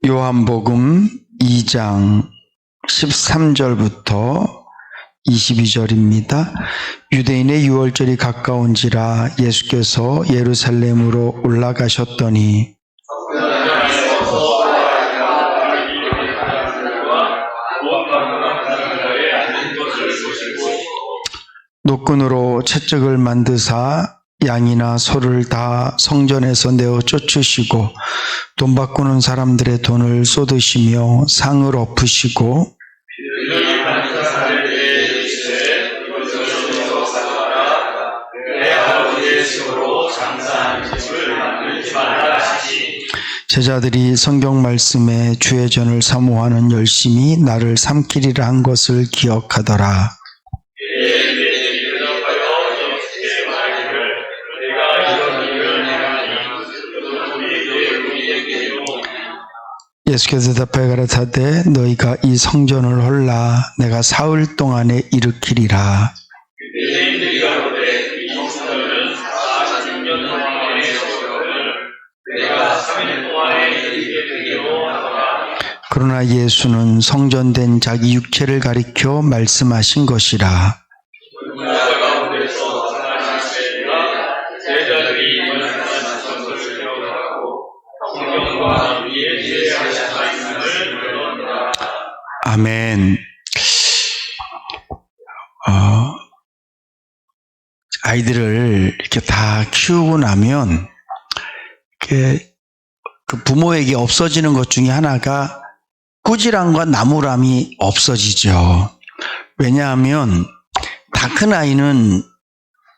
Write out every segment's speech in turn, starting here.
요한복음 2장 13절부터 22절입니다. 유대인의 유월절이 가까운지라 예수께서 예루살렘으로 올라가셨더니 노끈으로 채찍을 만드사 양이나 소를 다 성전에서 내어 쫓으시고 돈 바꾸는 사람들의 돈을 쏟으시며 상을 엎으시고 제자들이 성경 말씀에 주의 전을 사모하는 열심이 나를 삼키리라 한 것을 기억하더라. 예수께서 대답하여 가라사대 너희가 이 성전을 헐라 내가 사흘 동안에 일으키리라. 그러나 예수는 성전된 자기 육체를 가리켜 말씀하신 것이라. 아멘. 아이들을 이렇게 다 키우고 나면 이렇게 그 부모에게 없어지는 것 중에 하나가 꾸지람과 나무람이 없어지죠. 왜냐하면 다 큰 아이는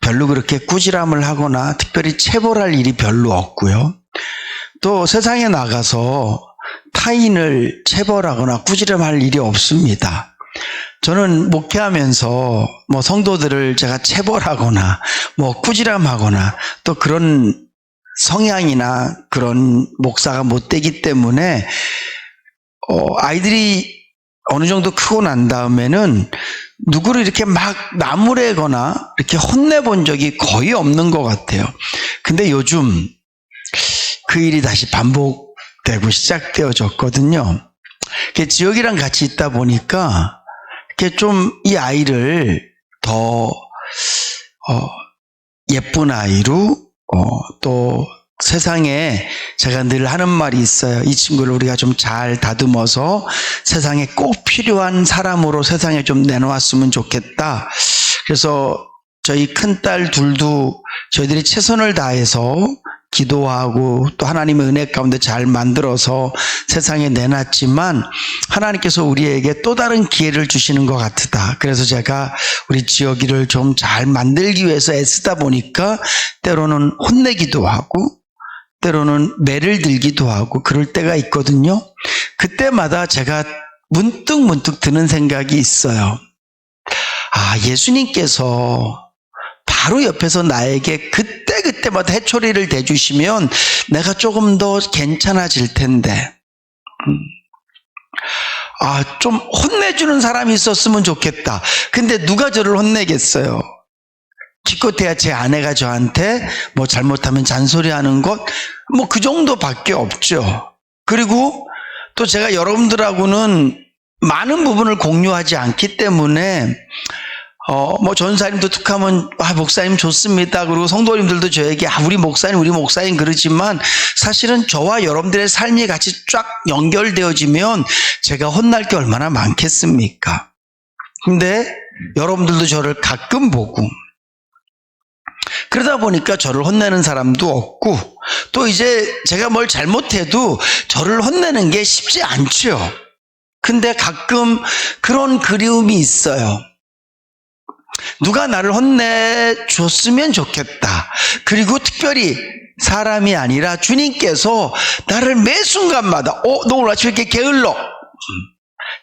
별로 그렇게 꾸지람을 하거나 특별히 체벌할 일이 별로 없고요. 또 세상에 나가서 타인을 체벌하거나 꾸지람할 일이 없습니다. 저는 목회하면서 성도들을 제가 체벌하거나 꾸지람하거나 또 그런 성향이나 그런 목사가 못 되기 때문에 아이들이 어느 정도 크고 난 다음에는 누구를 이렇게 막 나무래거나 이렇게 혼내본 적이 거의 없는 것 같아요. 근데 요즘 그 일이 다시 반복되고 시작되어졌거든요. 지역이랑 같이 있다 보니까 이렇게 좀 이 아이를 더 예쁜 아이로 또 세상에 제가 늘 하는 말이 있어요. 이 친구를 우리가 좀 잘 다듬어서 세상에 꼭 필요한 사람으로 세상에 좀 내놓았으면 좋겠다. 그래서 저희 큰딸 둘도 저희들이 최선을 다해서 기도하고 또 하나님의 은혜 가운데 잘 만들어서 세상에 내놨지만 하나님께서 우리에게 또 다른 기회를 주시는 것 같다. 그래서 제가 우리 지역이를 좀 잘 만들기 위해서 애쓰다 보니까 때로는 혼내기도 하고 때로는 매를 들기도 하고 그럴 때가 있거든요. 그때마다 제가 문득 드는 생각이 있어요. 예수님께서 바로 옆에서 나에게 그때마다 해초리를 대주시면 내가 조금 더 괜찮아질 텐데 좀 혼내주는 사람이 있었으면 좋겠다. 근데 누가 저를 혼내겠어요? 기껏해야 제 아내가 저한테 잘못하면 잔소리하는 것 그 정도밖에 없죠. 그리고 또 제가 여러분들하고는 많은 부분을 공유하지 않기 때문에 전사님도 툭하면 목사님 좋습니다. 그리고 성도님들도 저에게 우리 목사님 그러지만 사실은 저와 여러분들의 삶이 같이 쫙 연결되어지면 제가 혼날 게 얼마나 많겠습니까? 근데 여러분들도 저를 가끔 보고 그러다 보니까 저를 혼내는 사람도 없고 또 이제 제가 뭘 잘못해도 저를 혼내는 게 쉽지 않죠. 근데 가끔 그런 그리움이 있어요. 누가 나를 혼내줬으면 좋겠다. 그리고 특별히 사람이 아니라 주님께서 나를 매 순간마다 너 오늘 아침에 이렇게 게을러.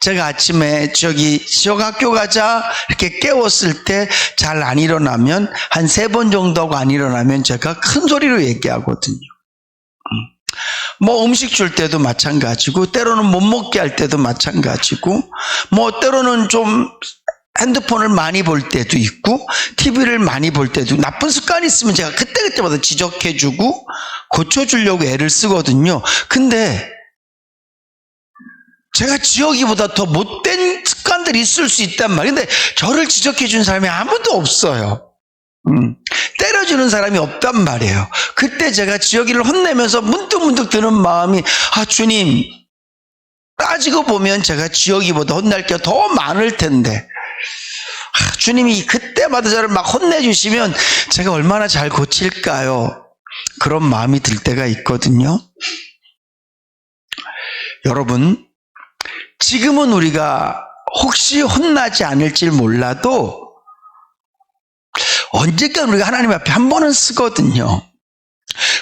제가 아침에 지역 학교 가자 이렇게 깨웠을 때 잘 안 일어나면 한 3번 정도 하고 안 일어나면 제가 큰 소리로 얘기하거든요. 음식 줄 때도 마찬가지고 때로는 못 먹게 할 때도 마찬가지고 때로는 좀 핸드폰을 많이 볼 때도 있고 TV를 많이 볼 때도 나쁜 습관이 있으면 제가 그때마다 지적해주고 고쳐주려고 애를 쓰거든요. 근데 제가 지역이보다 더 못된 습관들이 있을 수 있단 말이에요. 근데 저를 지적해 준 사람이 아무도 없어요. 때려주는 사람이 없단 말이에요. 그때 제가 지역이를 혼내면서 문득문득 드는 마음이, 아, 주님, 따지고 보면 제가 지역이보다 혼날 게 더 많을 텐데, 아, 주님이 그때마다 저를 막 혼내주시면 제가 얼마나 잘 고칠까요? 그런 마음이 들 때가 있거든요. 여러분, 지금은 우리가 혹시 혼나지 않을지 몰라도 언젠가 우리가 하나님 앞에 한 번은 쓰거든요.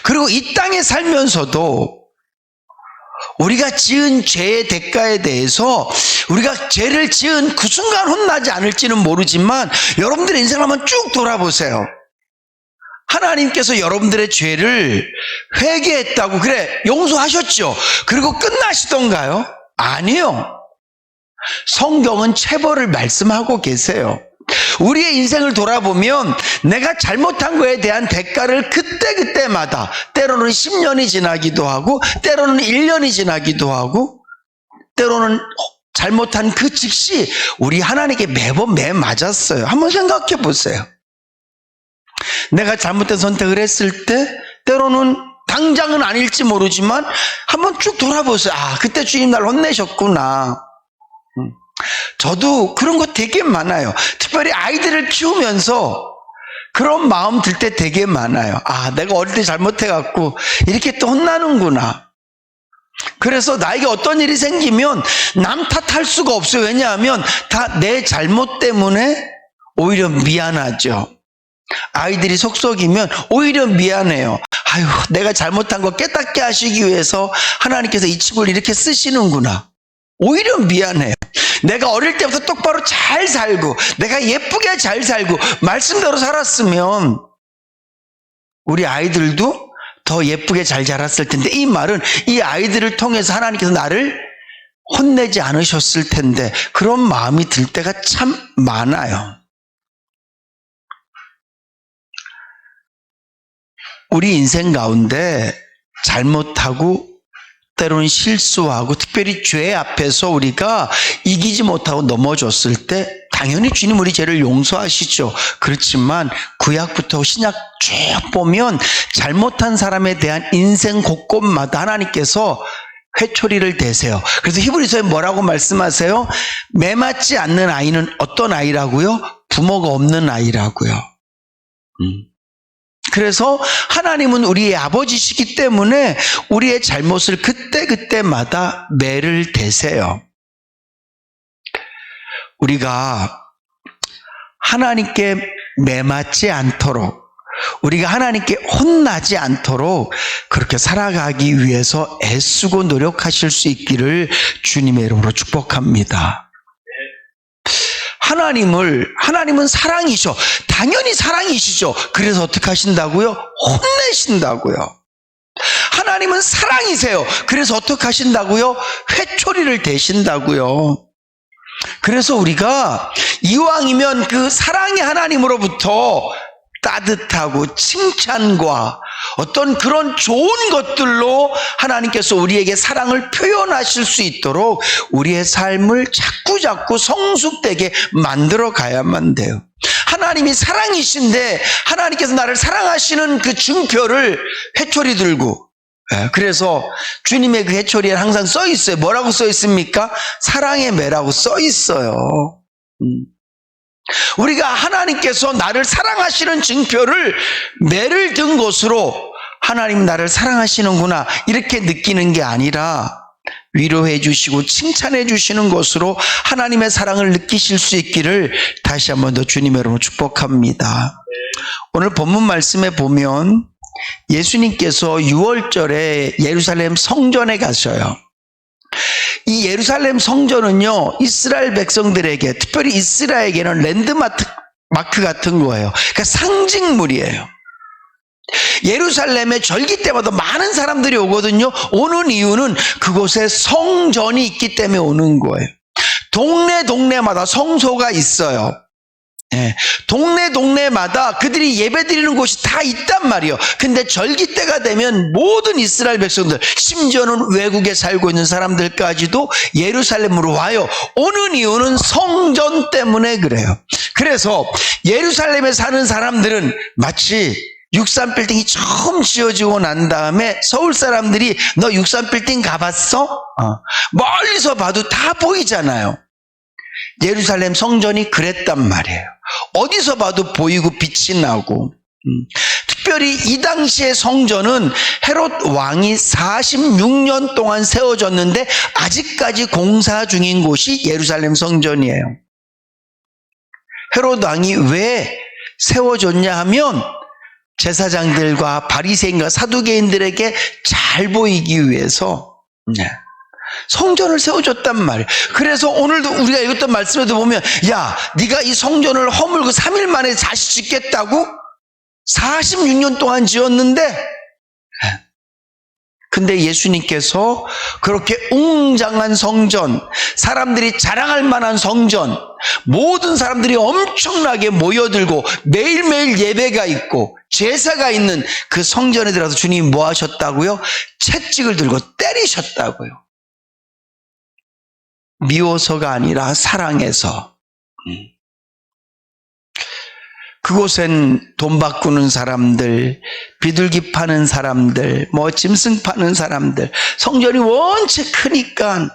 그리고 이 땅에 살면서도 우리가 지은 죄의 대가에 대해서 우리가 죄를 지은 그 순간 혼나지 않을지는 모르지만 여러분들의 인생을 한번 쭉 돌아보세요. 하나님께서 여러분들의 죄를 회개했다고, 그래, 용서하셨죠? 그리고 끝나시던가요? 아니요. 성경은 체벌을 말씀하고 계세요. 우리의 인생을 돌아보면 내가 잘못한 거에 대한 대가를 그때그때마다, 때로는 10년이 지나기도 하고 때로는 1년이 지나기도 하고 때로는 잘못한 그 즉시 우리 하나님께 매번 맞았어요. 한번 생각해 보세요. 내가 잘못된 선택을 했을 때 때로는 당장은 아닐지 모르지만 한번 쭉 돌아보세요. 아, 그때 주님 날 혼내셨구나. 저도 그런 거 되게 많아요. 특별히 아이들을 키우면서 그런 마음 들 때 되게 많아요. 아, 내가 어릴 때 잘못해갖고 이렇게 또 혼나는구나. 그래서 나에게 어떤 일이 생기면 남 탓할 수가 없어요. 왜냐하면 다 내 잘못 때문에 오히려 미안하죠. 아이들이 속썩이면 오히려 미안해요. 아유, 내가 잘못한 거 깨닫게 하시기 위해서 하나님께서 이 친구를 이렇게 쓰시는구나. 오히려 미안해요. 내가 어릴 때부터 똑바로 잘 살고 내가 예쁘게 잘 살고 말씀대로 살았으면 우리 아이들도 더 예쁘게 잘 자랐을 텐데, 이 말은 이 아이들을 통해서 하나님께서 나를 혼내지 않으셨을 텐데, 그런 마음이 들 때가 참 많아요. 우리 인생 가운데 잘못하고 때로는 실수하고 특별히 죄 앞에서 우리가 이기지 못하고 넘어졌을 때 당연히 주님 우리 죄를 용서하시죠. 그렇지만 구약부터 신약 쭉 보면 잘못한 사람에 대한 인생 곳곳마다 하나님께서 회초리를 대세요. 그래서 히브리서에 뭐라고 말씀하세요? 매맞지 않는 아이는 어떤 아이라고요? 부모가 없는 아이라고요. 그래서 하나님은 우리의 아버지시기 때문에 우리의 잘못을 그때그때마다 매를 대세요. 우리가 하나님께 매맞지 않도록, 우리가 하나님께 혼나지 않도록 그렇게 살아가기 위해서 애쓰고 노력하실 수 있기를 주님의 이름으로 축복합니다. 하나님은 사랑이셔. 당연히 사랑이시죠. 그래서 어떻게 하신다고요? 혼내신다고요. 하나님은 사랑이세요. 그래서 어떻게 하신다고요? 회초리를 대신다고요. 그래서 우리가 이왕이면 그 사랑의 하나님으로부터 따뜻하고 칭찬과 어떤 그런 좋은 것들로 하나님께서 우리에게 사랑을 표현하실 수 있도록 우리의 삶을 자꾸자꾸 성숙되게 만들어 가야만 돼요. 하나님이 사랑이신데 하나님께서 나를 사랑하시는 그 증표를 회초리 들고, 그래서 주님의 그 회초리에 항상 써 있어요. 뭐라고 써 있습니까? 사랑의 매라고 써 있어요. 우리가 하나님께서 나를 사랑하시는 증표를 매를 든 것으로 하나님 나를 사랑하시는구나 이렇게 느끼는 게 아니라 위로해 주시고 칭찬해 주시는 것으로 하나님의 사랑을 느끼실 수 있기를 다시 한번 더 주님의 이름으로 축복합니다. 오늘 본문 말씀에 보면 예수님께서 6월절에 예루살렘 성전에 가셔요. 이 예루살렘 성전은요, 이스라엘 백성들에게, 특별히 이스라엘에게는 랜드마크 같은 거예요. 그러니까 상징물이에요. 예루살렘에 절기 때마다 많은 사람들이 오거든요. 오는 이유는 그곳에 성전이 있기 때문에 오는 거예요. 동네마다 성소가 있어요. 예, 동네마다 그들이 예배 드리는 곳이 다 있단 말이에요. 근데 절기 때가 되면 모든 이스라엘 백성들, 심지어는 외국에 살고 있는 사람들까지도 예루살렘으로 와요. 오는 이유는 성전 때문에 그래요. 그래서 예루살렘에 사는 사람들은 마치 63빌딩이 처음 지어지고 난 다음에 서울 사람들이 너 63빌딩 가봤어? 멀리서 봐도 다 보이잖아요. 예루살렘 성전이 그랬단 말이에요. 어디서 봐도 보이고 빛이 나고. 특별히 이 당시의 성전은 헤롯 왕이 46년 동안 세워졌는데 아직까지 공사 중인 곳이 예루살렘 성전이에요. 헤롯 왕이 왜 세워졌냐 하면 제사장들과 바리새인과 사두개인들에게 잘 보이기 위해서 성전을 세워줬단 말이에요. 그래서 오늘도 우리가 읽었던 말씀에도 보면 야, 네가 이 성전을 허물고 3일 만에 다시 짓겠다고? 46년 동안 지었는데, 근데 예수님께서 그렇게 웅장한 성전, 사람들이 자랑할 만한 성전, 모든 사람들이 엄청나게 모여들고 매일매일 예배가 있고 제사가 있는 그 성전에 들어가서 주님이 뭐 하셨다고요? 채찍을 들고 때리셨다고요. 미워서가 아니라 사랑해서. 그곳엔 돈 바꾸는 사람들, 비둘기 파는 사람들, 짐승 파는 사람들, 성전이 원체 크니까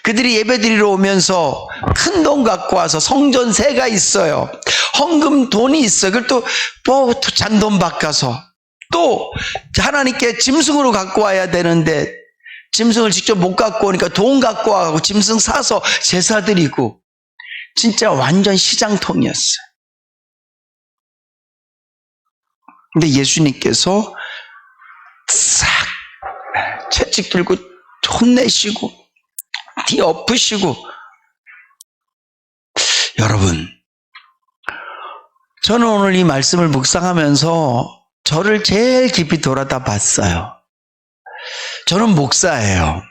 그들이 예배드리러 오면서 큰 돈 갖고 와서 성전세가 있어요. 헌금 돈이 있어요. 그걸 또 잔돈 바꿔서 또 하나님께 짐승으로 갖고 와야 되는데 짐승을 직접 못 갖고 오니까 돈 갖고 와서 짐승 사서 제사 드리고, 진짜 완전 시장통이었어요. 근데 예수님께서 싹 채찍 들고 혼내시고 뒤 엎으시고. 여러분, 저는 오늘 이 말씀을 묵상하면서 저를 제일 깊이 돌아다 봤어요. 저는 목사예요.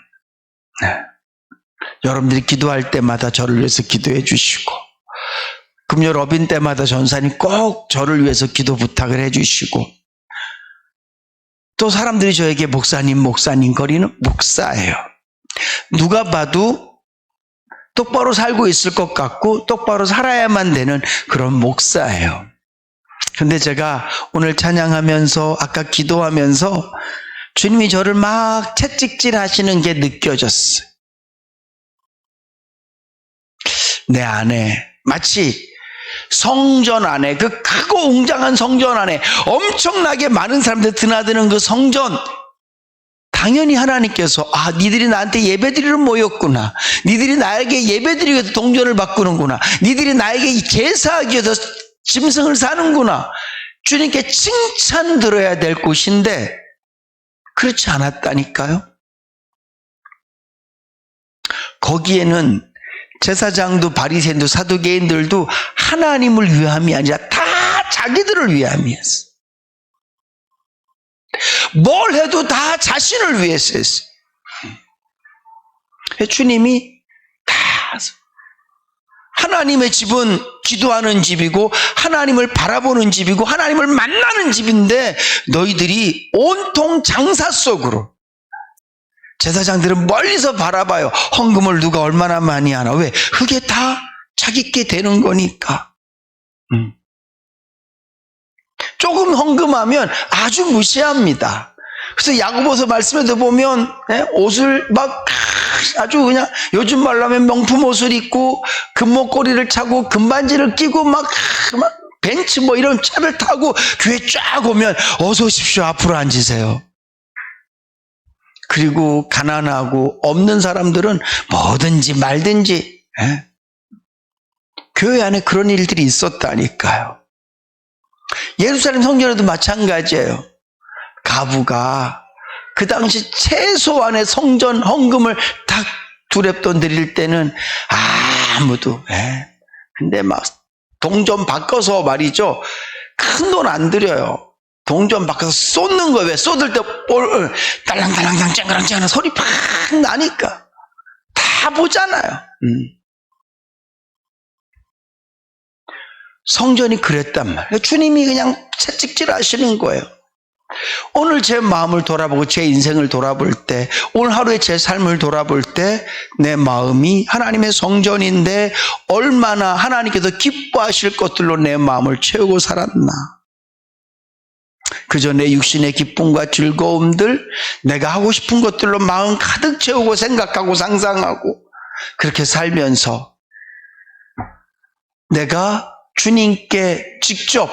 여러분들이 기도할 때마다 저를 위해서 기도해 주시고, 금요 러빈 때마다 전사님 꼭 저를 위해서 기도 부탁을 해 주시고, 또 사람들이 저에게 목사님 거리는 목사예요. 누가 봐도 똑바로 살고 있을 것 같고 똑바로 살아야만 되는 그런 목사예요. 근데 제가 오늘 찬양하면서, 아까 기도하면서 주님이 저를 막 채찍질 하시는 게 느껴졌어요. 내 안에 마치 성전 안에, 그 크고 웅장한 성전 안에 엄청나게 많은 사람들 드나드는 그 성전, 당연히 하나님께서 니들이 나한테 예배드리러 모였구나, 니들이 나에게 예배드리기 위해서 동전을 바꾸는구나, 니들이 나에게 제사하기 위해서 짐승을 사는구나, 주님께 칭찬 들어야 될 곳인데 그렇지 않았다니까요. 거기에는 제사장도 바리새인도 사두개인들도 하나님을 위함이 아니라 다 자기들을 위함이었어. 뭘 해도 다 자신을 위해서 했어. 주님이 다, 하나님의 집은 기도하는 집이고 하나님을 바라보는 집이고 하나님을 만나는 집인데 너희들이 온통 장사 속으로, 제사장들은 멀리서 바라봐요. 헌금을 누가 얼마나 많이 하나. 왜? 그게 다 자기께 되는 거니까. 조금 헌금하면 아주 무시합니다. 그래서 야고보서 말씀에도 보면 옷을 막 아주 그냥 요즘 말로 하면 명품 옷을 입고 금목걸이를 차고 금반지를 끼고 막 벤츠 이런 차를 타고 교회 쫙 오면 어서 오십시오, 앞으로 앉으세요. 그리고 가난하고 없는 사람들은 뭐든지 말든지, 교회 안에 그런 일들이 있었다니까요. 예루살렘 성전에도 마찬가지예요. 가부가 그 당시 최소한의 성전 헌금을 딱 두렙돈 드릴 때는 아무도, 근데 막 동전 바꿔서 말이죠, 큰 돈 안 드려요. 동전 바꿔서 쏟는 거예요. 왜? 쏟을 때 딸랑딸랑 쨍그랑쨍그랑 소리 팍 나니까 다 보잖아요. 성전이 그랬단 말이에요. 주님이 그냥 채찍질 하시는 거예요. 오늘 제 마음을 돌아보고 제 인생을 돌아볼 때, 오늘 하루의 제 삶을 돌아볼 때 내 마음이 하나님의 성전인데 얼마나 하나님께서 기뻐하실 것들로 내 마음을 채우고 살았나. 그저 내 육신의 기쁨과 즐거움들, 내가 하고 싶은 것들로 마음 가득 채우고 생각하고 상상하고 그렇게 살면서 내가 주님께 직접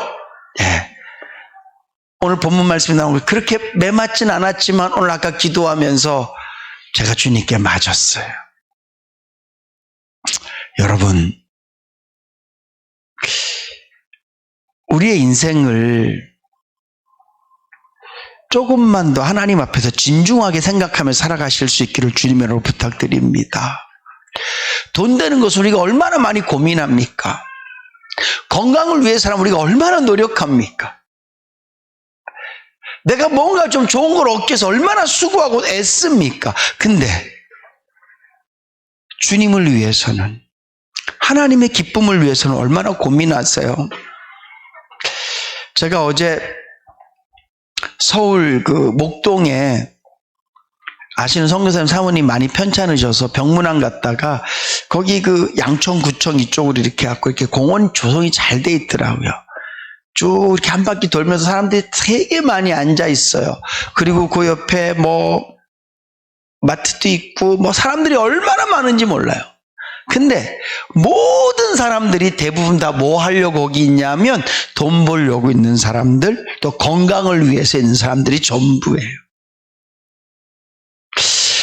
오늘 본문 말씀이 나온 거 그렇게 매맞진 않았지만 오늘 아까 기도하면서 제가 주님께 맞았어요. 여러분, 우리의 인생을 조금만 더 하나님 앞에서 진중하게 생각하며 살아가실 수 있기를 주님으로 부탁드립니다. 돈 되는 것을 우리가 얼마나 많이 고민합니까? 건강을 위해서는 우리가 얼마나 노력합니까? 내가 뭔가 좀 좋은 걸 얻기 위해서 얼마나 수고하고 애씁니까? 근데 주님을 위해서는, 하나님의 기쁨을 위해서는 얼마나 고민하세요? 제가 어제 서울 목동에 아시는 선교사님 사모님 많이 편찮으셔서 병문안 갔다가 거기 양천구청 이쪽으로 이렇게 갖고 이렇게 공원 조성이 잘 돼 있더라고요. 쭉 이렇게 한 바퀴 돌면서 사람들이 되게 많이 앉아 있어요. 그리고 그 옆에 마트도 있고 사람들이 얼마나 많은지 몰라요. 근데 모든 사람들이 대부분 다 뭐 하려고 거기 있냐면 돈 벌려고 있는 사람들, 또 건강을 위해서 있는 사람들이 전부예요.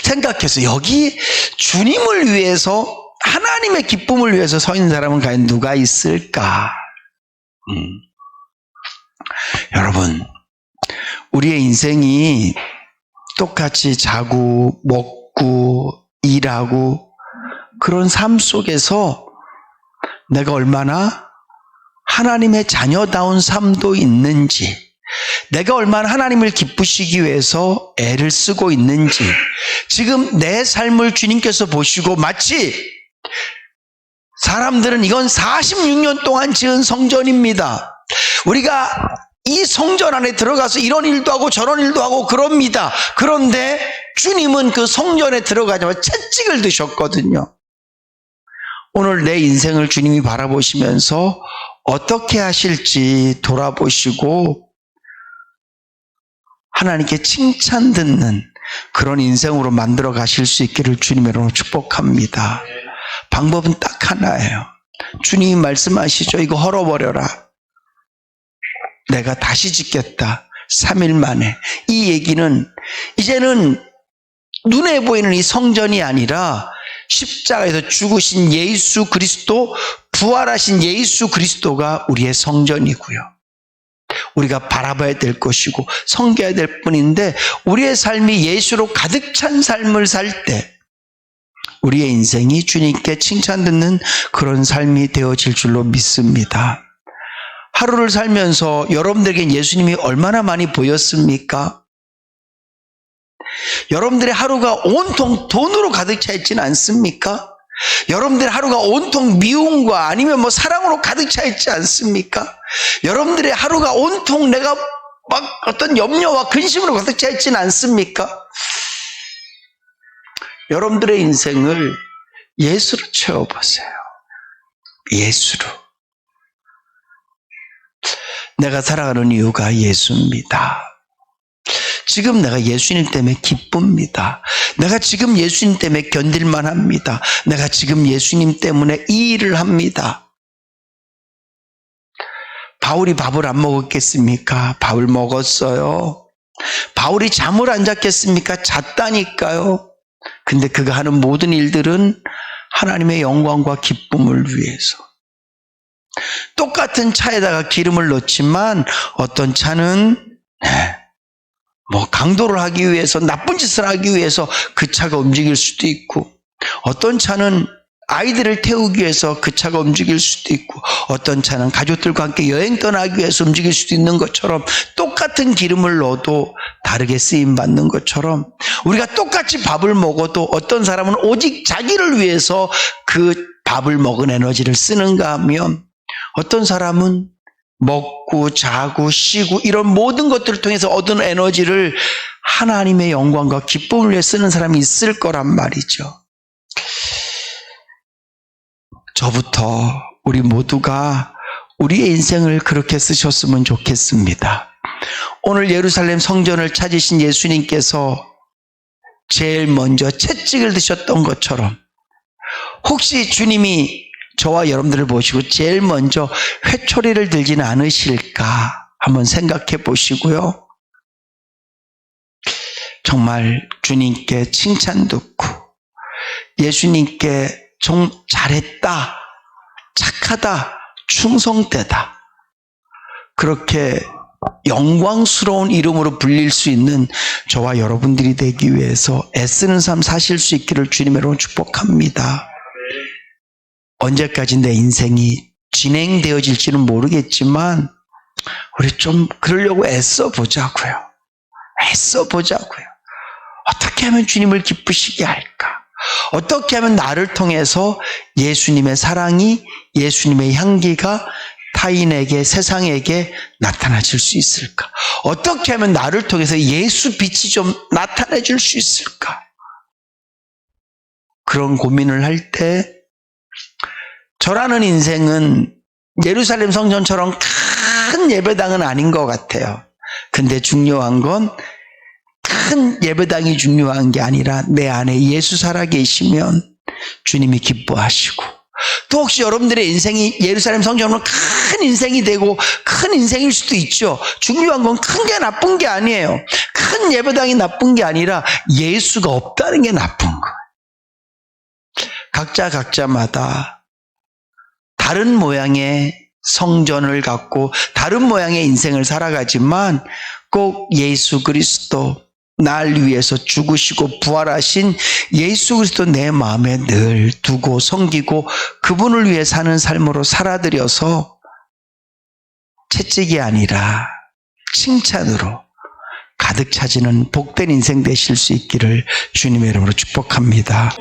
생각해서 여기 주님을 위해서, 하나님의 기쁨을 위해서 서 있는 사람은 과연 누가 있을까? 여러분, 우리의 인생이 똑같이 자고 먹고 일하고 그런 삶 속에서 내가 얼마나 하나님의 자녀다운 삶도 있는지, 내가 얼마나 하나님을 기쁘시기 위해서 애를 쓰고 있는지, 지금 내 삶을 주님께서 보시고 마치 사람들은 이건 46년 동안 지은 성전입니다. 우리가 이 성전 안에 들어가서 이런 일도 하고 저런 일도 하고 그럽니다. 그런데 주님은 그 성전에 들어가자마자 채찍을 드셨거든요. 오늘 내 인생을 주님이 바라보시면서 어떻게 하실지 돌아보시고 하나님께 칭찬 듣는 그런 인생으로 만들어 가실 수 있기를 주님으로 축복합니다. 방법은 딱 하나예요. 주님이 말씀하시죠. 이거 헐어버려라. 내가 다시 짓겠다. 3일 만에. 이 얘기는 이제는 눈에 보이는 이 성전이 아니라 십자가에서 죽으신 예수 그리스도, 부활하신 예수 그리스도가 우리의 성전이고요. 우리가 바라봐야 될 것이고 섬겨야 될 뿐인데, 우리의 삶이 예수로 가득 찬 삶을 살 때 우리의 인생이 주님께 칭찬 듣는 그런 삶이 되어질 줄로 믿습니다. 하루를 살면서 여러분들에게 예수님이 얼마나 많이 보였습니까? 여러분들의 하루가 온통 돈으로 가득 차 있지는 않습니까? 여러분들의 하루가 온통 미움과 아니면 사랑으로 가득 차 있지 않습니까? 여러분들의 하루가 온통 내가 어떤 염려와 근심으로 가득 차 있지는 않습니까? 여러분들의 인생을 예수로 채워보세요. 예수로. 내가 살아가는 이유가 예수입니다. 지금 내가 예수님 때문에 기쁩니다. 내가 지금 예수님 때문에 견딜만 합니다. 내가 지금 예수님 때문에 이 일을 합니다. 바울이 밥을 안 먹었겠습니까? 밥을 먹었어요. 바울이 잠을 안 잤겠습니까? 잤다니까요. 근데 그가 하는 모든 일들은 하나님의 영광과 기쁨을 위해서. 똑같은 차에다가 기름을 넣지만 어떤 차는 강도를 하기 위해서, 나쁜 짓을 하기 위해서 그 차가 움직일 수도 있고, 어떤 차는 아이들을 태우기 위해서 그 차가 움직일 수도 있고, 어떤 차는 가족들과 함께 여행 떠나기 위해서 움직일 수도 있는 것처럼, 똑같은 기름을 넣어도 다르게 쓰임받는 것처럼, 우리가 똑같이 밥을 먹어도 어떤 사람은 오직 자기를 위해서 그 밥을 먹은 에너지를 쓰는가 하면, 어떤 사람은 먹고 자고 쉬고 이런 모든 것들을 통해서 얻은 에너지를 하나님의 영광과 기쁨을 위해 쓰는 사람이 있을 거란 말이죠. 저부터 우리 모두가 우리의 인생을 그렇게 쓰셨으면 좋겠습니다. 오늘 예루살렘 성전을 찾으신 예수님께서 제일 먼저 채찍을 드셨던 것처럼 혹시 주님이 저와 여러분들을 보시고 제일 먼저 회초리를 들지는 않으실까 한번 생각해 보시고요. 정말 주님께 칭찬 듣고 예수님께 좀 잘했다, 착하다, 충성되다 그렇게 영광스러운 이름으로 불릴 수 있는 저와 여러분들이 되기 위해서 애쓰는 삶 사실 수 있기를 주님으로 축복합니다. 언제까지 내 인생이 진행되어질지는 모르겠지만 우리 좀 그러려고 애써 보자고요. 애써 보자고요. 어떻게 하면 주님을 기쁘시게 할까? 어떻게 하면 나를 통해서 예수님의 사랑이, 예수님의 향기가 타인에게, 세상에게 나타나질 수 있을까? 어떻게 하면 나를 통해서 예수 빛이 좀 나타나 줄 수 있을까? 그런 고민을 할 때 저라는 인생은 예루살렘 성전처럼 큰 예배당은 아닌 것 같아요. 근데 중요한 건 큰 예배당이 중요한 게 아니라 내 안에 예수 살아계시면 주님이 기뻐하시고 또 혹시 여러분들의 인생이 예루살렘 성전으로 큰 인생이 되고 큰 인생일 수도 있죠. 중요한 건 큰 게 나쁜 게 아니에요. 큰 예배당이 나쁜 게 아니라 예수가 없다는 게 나쁜 거예요. 각자마다 다른 모양의 성전을 갖고 다른 모양의 인생을 살아가지만 꼭 예수 그리스도 날 위해서 죽으시고 부활하신 예수 그리스도 내 마음에 늘 두고 섬기고 그분을 위해 사는 삶으로 살아들여서 채찍이 아니라 칭찬으로 가득 차지는 복된 인생 되실 수 있기를 주님의 이름으로 축복합니다.